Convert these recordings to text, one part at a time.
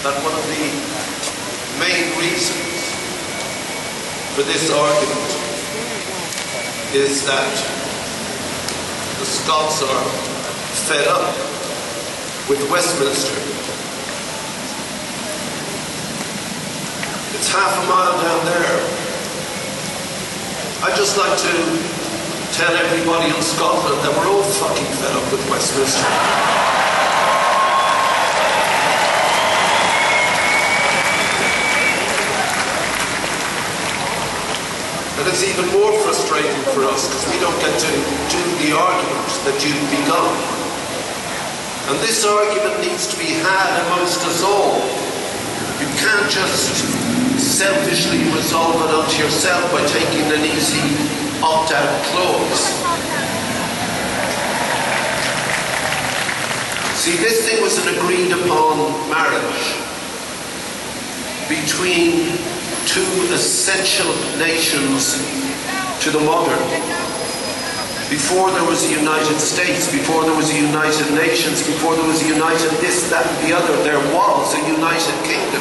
that one of the main reasons for this argument is that the Scots are fed up with Westminster. It's half a mile down there. I'd just like to tell everybody in Scotland that we're all fucking fed up with Westminster. And it's even more frustrating for us because we don't get to do the argument that you've begun. And this argument needs to be had amongst us all. You can't just selfishly resolve it onto yourself by taking an easy opt-out clause. See, this thing was an agreed upon marriage between two essential nations to the modern. Before there was the United States, before there was the United Nations, before there was the United this, that and the other, there was a United Kingdom.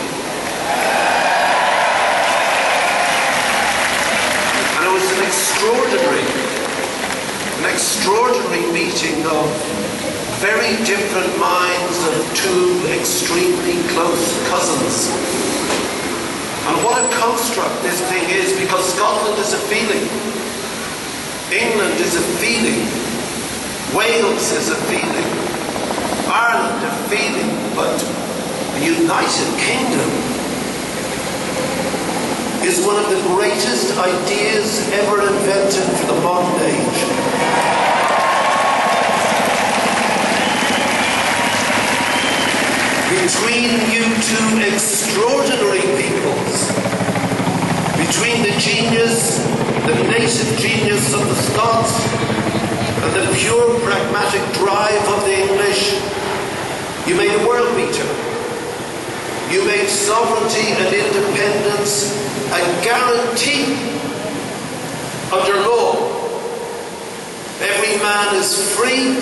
And it was an extraordinary meeting of very different minds of two extremely close cousins. And what a construct this thing is, because Scotland is a feeling, England is a feeling, Wales is a feeling, Ireland a feeling, but the United Kingdom is one of the greatest ideas ever invented for the modern age. Between you two extraordinary peoples, between the genius, the native genius of the Scots, and the pure pragmatic drive of the English, you made a world beater. You made sovereignty and independence a guarantee under law. Every man is free,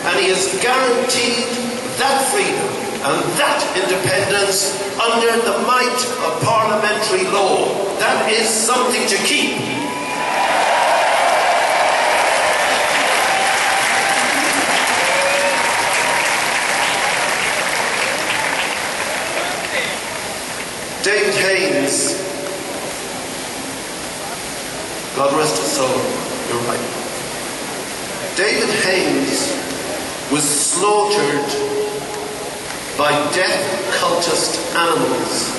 and he is guaranteed that freedom and that independence under the might of parliamentary law. That is something to keep. David Haynes, God rest his soul, you're right. David Haynes was slaughtered by death cultist animals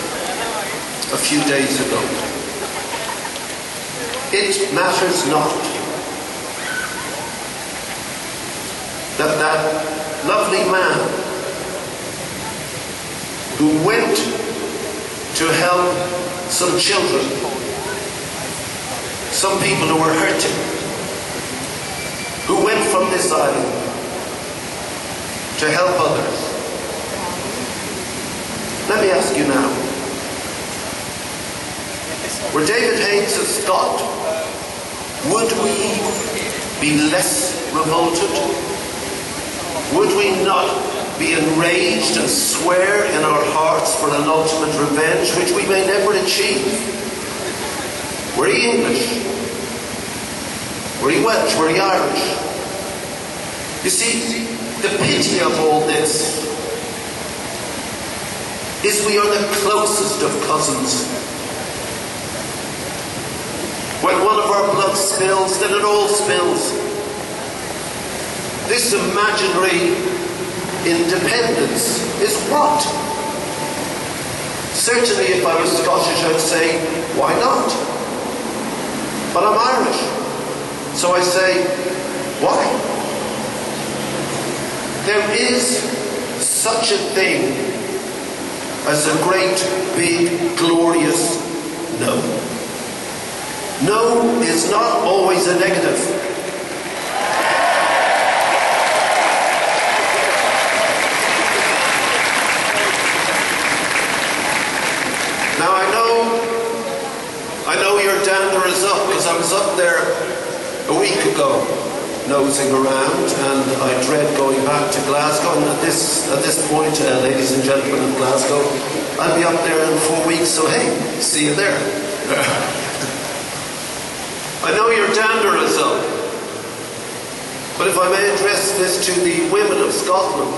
a few days ago. It matters not that that lovely man who went to help some children, some people who were hurting, who went from this island to help others. Let me ask you now, were David Haynes a Scot, would we be less revolted? Would we not be enraged and swear in our hearts for an ultimate revenge which we may never achieve? Were he English? Were he Welsh? Were he Irish? You see, the pity of all this is we are the closest of cousins. When one of our blood spills, then it all spills. This imaginary independence is what? Certainly if I was Scottish I'd say, why not? But I'm Irish. So I say, why? There is such a thing as a great, big, glorious no. No is not always a negative. Now I know your dander is up, because I was up there a week ago nosing around, and I dread going back to Glasgow. And at this point, ladies and gentlemen of Glasgow, I'll be up there in 4 weeks, so hey, see you there. I know your dander is up, but if I may address this to the women of Scotland,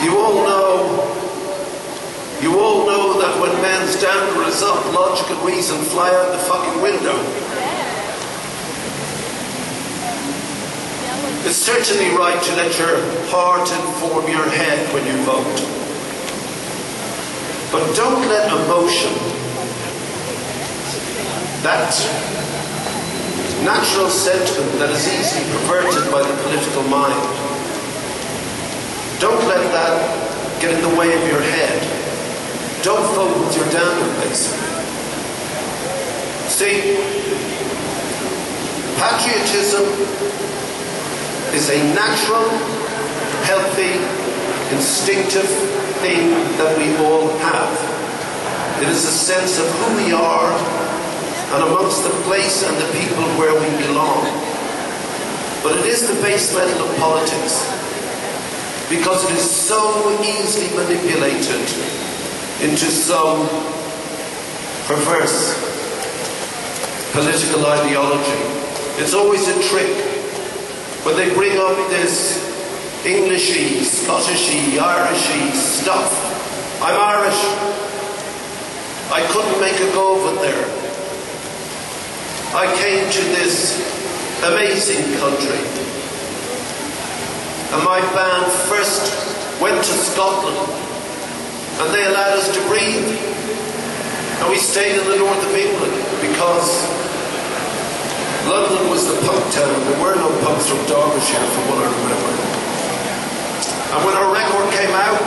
you all know that when men's dander is up, logic and reason fly out the fucking window. It's certainly right to let your heart inform your head when you vote. But don't let emotion, that natural sentiment that is easily perverted by the political mind, don't let that get in the way of your head. Don't vote with your dander, basically. See, patriotism is a natural, healthy, instinctive thing that we all have. It is a sense of who we are and amongst the place and the people where we belong. But it is the base metal of politics, because it is so easily manipulated into some perverse political ideology. It's always a trick. When they bring up this Englishy, Scottishy, Irishy stuff. I'm Irish. I couldn't make a go of it there. I came to this amazing country. And my band first went to Scotland, and they allowed us to breathe. And we stayed in the north of England because London was the punk town. There were no punks from Derbyshire, from what I remember. And when our record came out,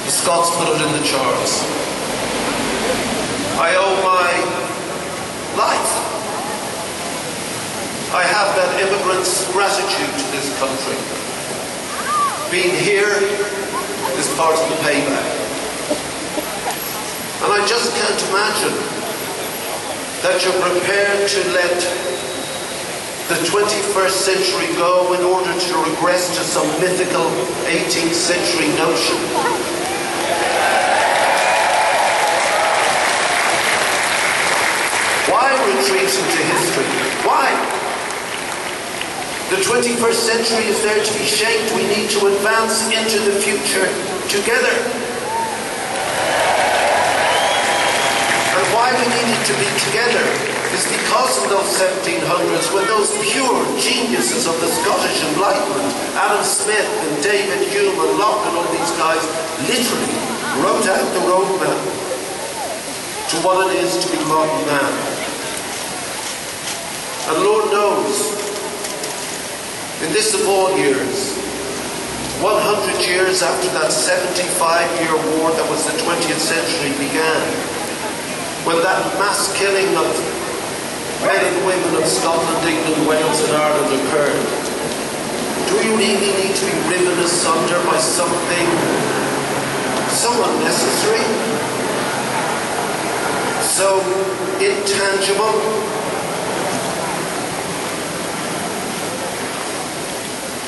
the Scots put it in the charts. I owe my life. I have that immigrant's gratitude to this country. Being here is part of the payback. And I just can't imagine that you're prepared to let the 21st century go in order to regress to some mythical 18th century notion. Why retreat into history? Why? The 21st century is there to be shaped. We need to advance into the future together. And why we needed to be together is because in those 1700s, when those pure geniuses of the Scottish Enlightenment, Adam Smith and David Hume and Locke and all these guys, literally wrote out the roadmap to what it is to be modern man. And Lord knows, in this of all years, 100 years after that 75-year war that was the 20th century began, when that mass killing of men and women of Scotland, England, Wales and Ireland occurred, do we really need to be riven asunder by something so unnecessary, so intangible?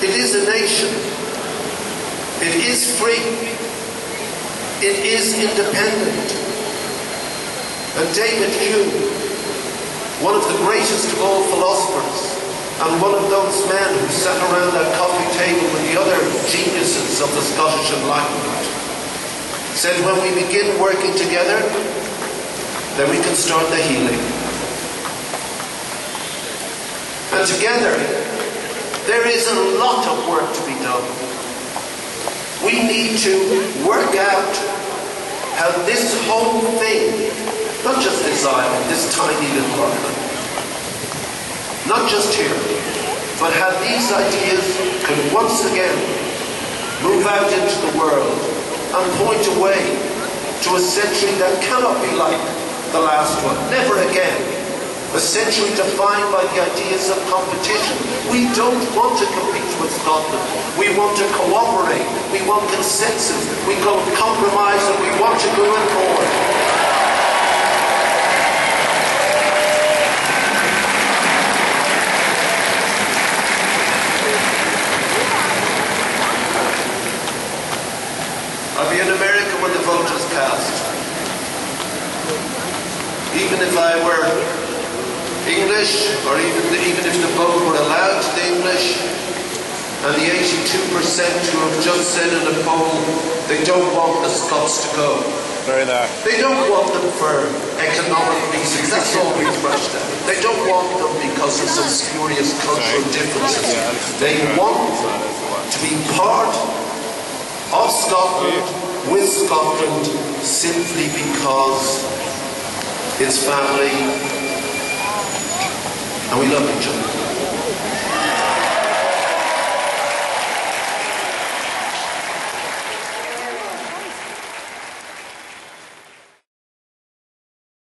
It is a nation. It is free. It is independent. And David Hume, one of the greatest of all philosophers, and one of those men who sat around that coffee table with the other geniuses of the Scottish Enlightenment, said when we begin working together, then we can start the healing. And together, there is a lot of work to be done. We need to work out how this whole thing, not just this island, this tiny little island, not just here, but how these ideas can once again move out into the world and point a way to a century that cannot be like the last one. Never again. A century defined by the ideas of competition. We don't want to compete with Scotland. We want to cooperate. We want consensus. We want compromise, and we want to move it forward. even if I were English, or even if the vote were allowed to the English, and the 82% who have just said in a poll they don't want the Scots to go. Very there. They don't want them for economic reasons, that's all we've brushed out. They don't want them because of some spurious cultural differences. They want to be part of Scotland, with Scotland, simply because it's family and we love each other.